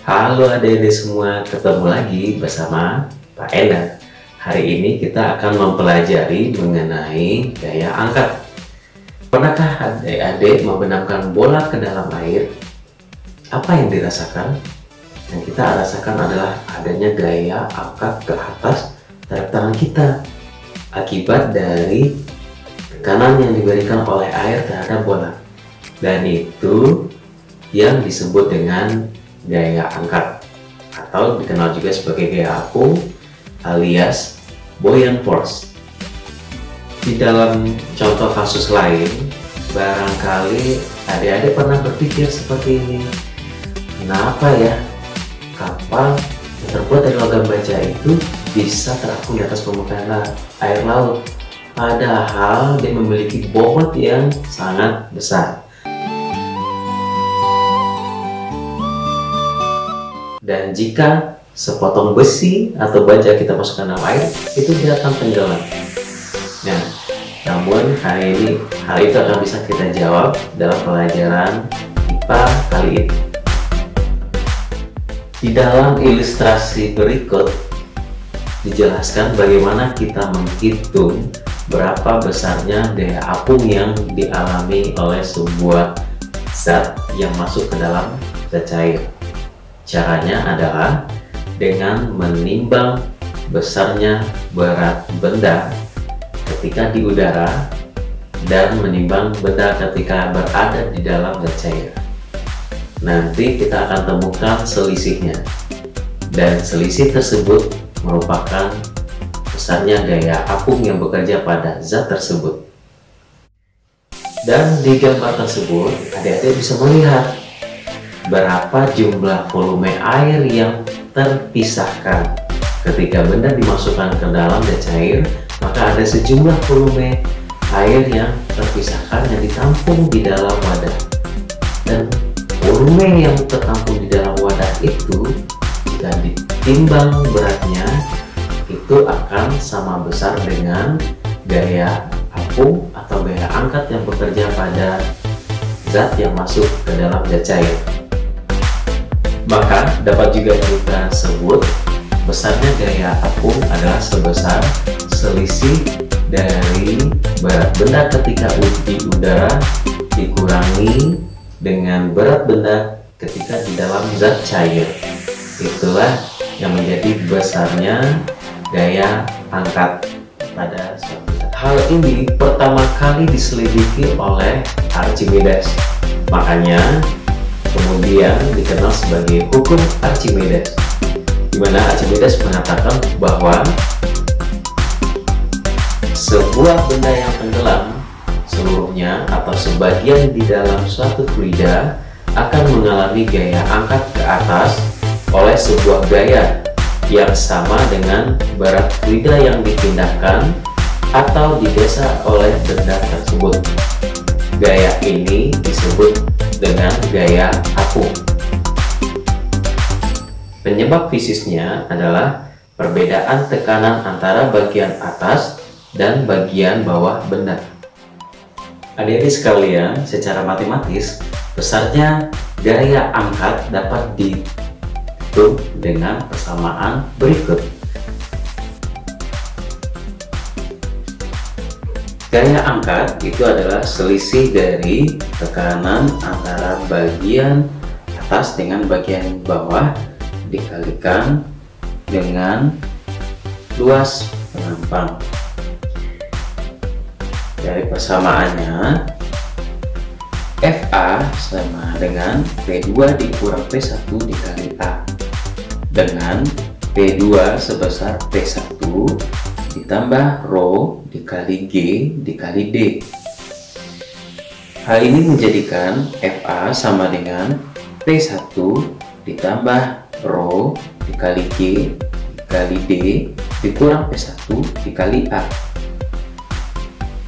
Halo adik-adik semua, ketemu lagi bersama Pak Enda. Hari ini kita akan mempelajari mengenai gaya angkat. Pernahkah adik-adik membenamkan bola ke dalam air? Apa yang dirasakan? Yang kita rasakan adalah adanya gaya angkat ke atas terhadap tangan kita akibat dari tekanan yang diberikan oleh air terhadap bola. Dan itu yang disebut dengan gaya angkat atau dikenal juga sebagai gaya apung alias buoyant force. Di dalam contoh kasus lain, barangkali adik-adik pernah berpikir seperti ini, kenapa ya kapal yang terbuat dari logam baja itu bisa terapung di atas permukaan air laut, padahal dia memiliki bobot yang sangat besar. Dan jika sepotong besi atau baja kita masukkan dalam air, itu dia akan tenggelam. Nah, namun hari ini hal itu akan bisa kita jawab dalam pelajaran IPA kali ini. Di dalam ilustrasi berikut dijelaskan bagaimana kita menghitung berapa besarnya daya apung yang dialami oleh sebuah zat yang masuk ke dalam zat cair. Caranya adalah dengan menimbang besarnya berat benda ketika di udara dan menimbang benda ketika berada di dalam zat cair. Nanti kita akan temukan selisihnya, dan selisih tersebut merupakan besarnya gaya apung yang bekerja pada zat tersebut. Dan di gambar tersebut adik-adik bisa melihat berapa jumlah volume air yang terpisahkan. Ketika benda dimasukkan ke dalam zat cair, maka ada sejumlah volume air yang terpisahkan yang ditampung di dalam wadah. Dan volume yang tertampung di dalam wadah itu, jika ditimbang beratnya, itu akan sama besar dengan gaya apung atau gaya angkat yang bekerja pada zat yang masuk ke dalam zat cair. Maka dapat juga kita sebut besarnya gaya apung adalah sebesar selisih dari berat benda ketika di udara dikurangi dengan berat benda ketika di dalam zat cair. Itulah yang menjadi besarnya gaya angkat pada suatu zat. Hal ini pertama kali diselidiki oleh Archimedes. Makanya kemudian dikenal sebagai hukum Archimedes, di mana Archimedes mengatakan bahwa sebuah benda yang tenggelam seluruhnya atau sebagian di dalam suatu fluida akan mengalami gaya angkat ke atas oleh sebuah gaya yang sama dengan berat fluida yang dipindahkan atau didesa oleh benda tersebut. Gaya ini disebut dengan gaya apung. Penyebab fisiknya adalah perbedaan tekanan antara bagian atas dan bagian bawah benda. Adik-adik sekalian, secara matematis, besarnya gaya angkat dapat dihitung dengan persamaan berikut. Gaya angkat itu adalah selisih dari tekanan antara bagian atas dengan bagian bawah dikalikan dengan luas penampang. Dari persamaannya, FA sama dengan P2 dikurang P1 dikali A, dengan P2 sebesar P1 ditambah rho dikali G dikali D. Hal ini menjadikan FA sama dengan P1 ditambah rho dikali G dikali D dikurang P1 dikali A.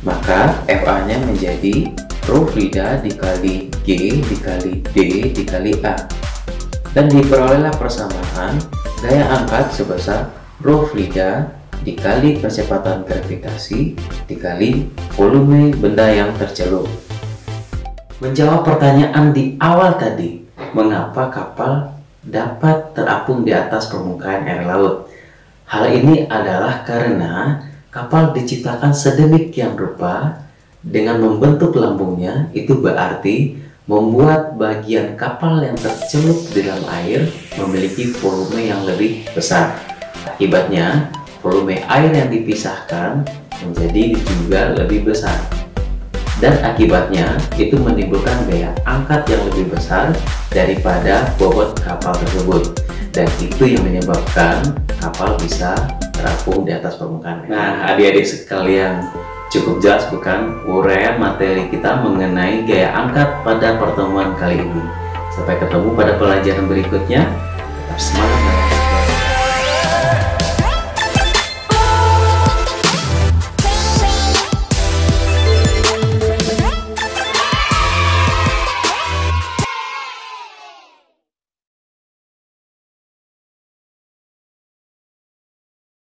Maka FA nya menjadi rho fluida dikali G dikali D dikali A. Dan diperolehlah persamaan gaya angkat sebesar rho fluida dikali percepatan gravitasi dikali volume benda yang tercelup. Menjawab pertanyaan di awal tadi, mengapa kapal dapat terapung di atas permukaan air laut. Hal ini adalah karena kapal diciptakan sedemikian rupa dengan membentuk lambungnya, itu berarti membuat bagian kapal yang tercelup di dalam air memiliki volume yang lebih besar. Akibatnya, volume air yang dipisahkan menjadi juga lebih besar. Dan akibatnya, itu menimbulkan gaya angkat yang lebih besar daripada bobot kapal tersebut. Dan itu yang menyebabkan kapal bisa terapung di atas permukaan. Nah, adik-adik sekalian, cukup jelas bukan uraian materi kita mengenai gaya angkat pada pertemuan kali ini. Sampai ketemu pada pelajaran berikutnya. Tetap semangat ya.